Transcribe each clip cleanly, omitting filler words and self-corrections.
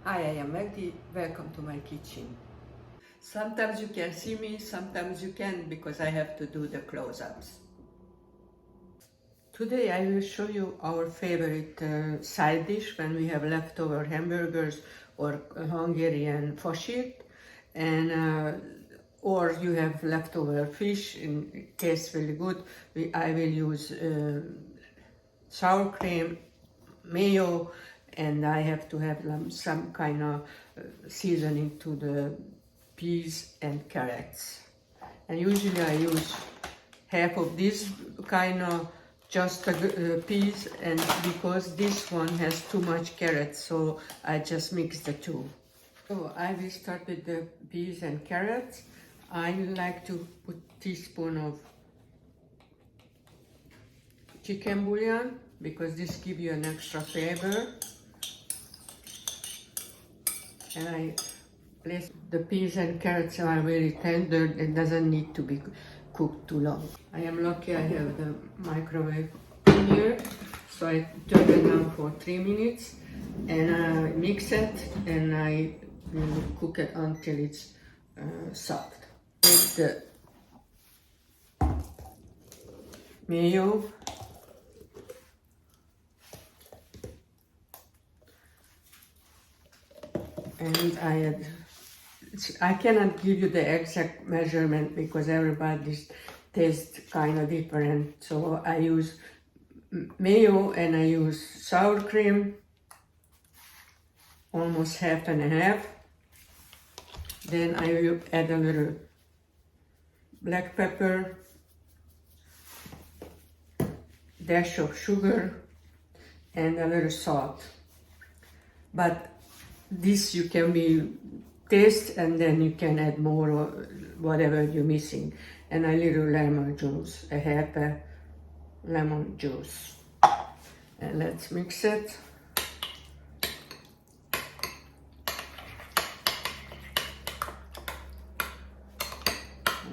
Hi, I am Magdi. Welcome to my kitchen. Sometimes you can see me, sometimes you can't because I have to do the close-ups. Today I will show you our favorite side dish when we have leftover hamburgers or Hungarian fossit, and or you have leftover fish and it tastes really good. I will use sour cream, mayo, and I have to have some kind of seasoning to the peas and carrots. And usually I use half of this kind of just peas, and because this one has too much carrots, so I just mix the two. So I will start with the peas and carrots. I like to put teaspoon of chicken bouillon because this gives you an extra flavor. And I place the peas and carrots are very tender. It doesn't need to be cooked too long. I am lucky I have the microwave in here, so I turn it on for 3 minutes and I mix it and I will cook it until it's soft. With the mayo, and I cannot give you the exact measurement because everybody's taste kind of different. So I use mayo and I use sour cream, almost half and a half. Then I will add a little black pepper, dash of sugar, and a little salt. But this you can be taste and then you can add more or whatever you're missing. And a little lemon juice, a half a lemon juice. And let's mix it.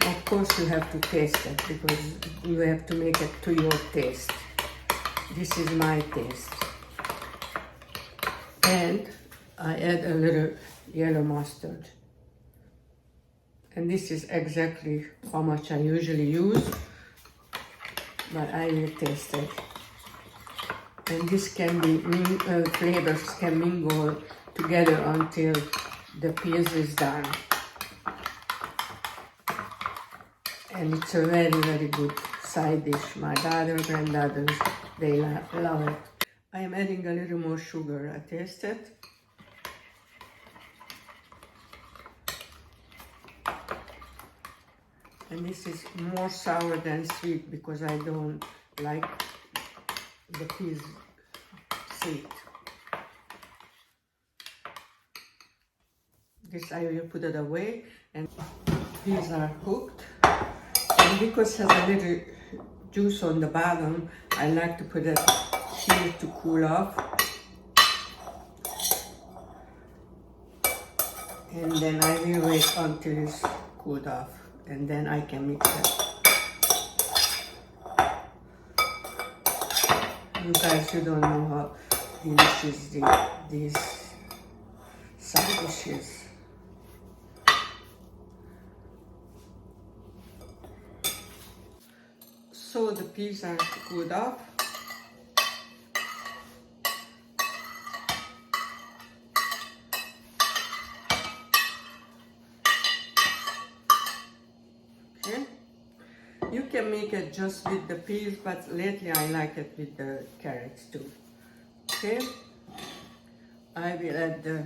Of course you have to taste it because you have to make it to your taste. This is my taste. And I add a little yellow mustard. And this is exactly how much I usually use, but I will taste it. And this can be, flavors can mingle together until the peas is done. And it's a very, very good side dish. My daughter, granddaughters, they love it. I am adding a little more sugar. I taste it. And this is more sour than sweet because I don't like the peas sweet. This I will put it away, and peas are cooked. And because it has a little juice on the bottom, I like to put it here to cool off. And then I will wait until it's cooled off, and then I can mix it. You guys, you don't know how delicious these side dishes. So the peas are cooled off. Okay. You can make it just with the peas, but lately I like it with the carrots too. Okay. I will add the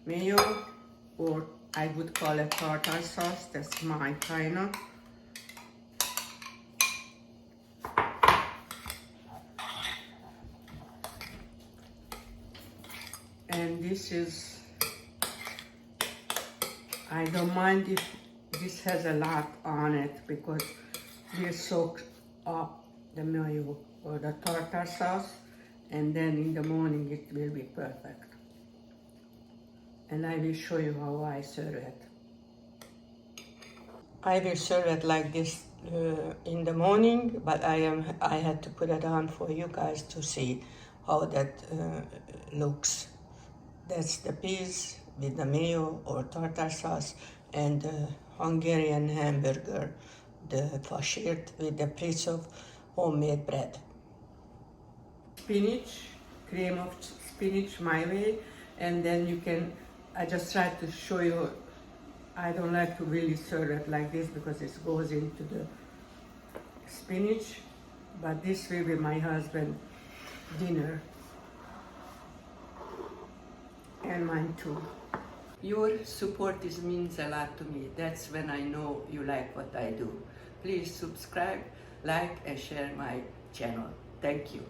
mayo, or I would call it tartar sauce. That's my kind of. And this is, I don't mind if this has a lot on it because we'll soak up the mayo or the tartar sauce, and then in the morning it will be perfect. And I will show you how I serve it. I will serve it like this in the morning, but I had to put it on for you guys to see how that looks. That's the peas with the mayo or tartar sauce, and the Hungarian hamburger, the faschért with the piece of homemade bread. Spinach, cream of spinach my way, and then you can, I just tried to show you, I don't like to really serve it like this because it goes into the spinach, but this will be my husband dinner, and mine too. Your support means a lot to me. That's when I know you like what I do. Please subscribe, like, and share my channel. Thank you.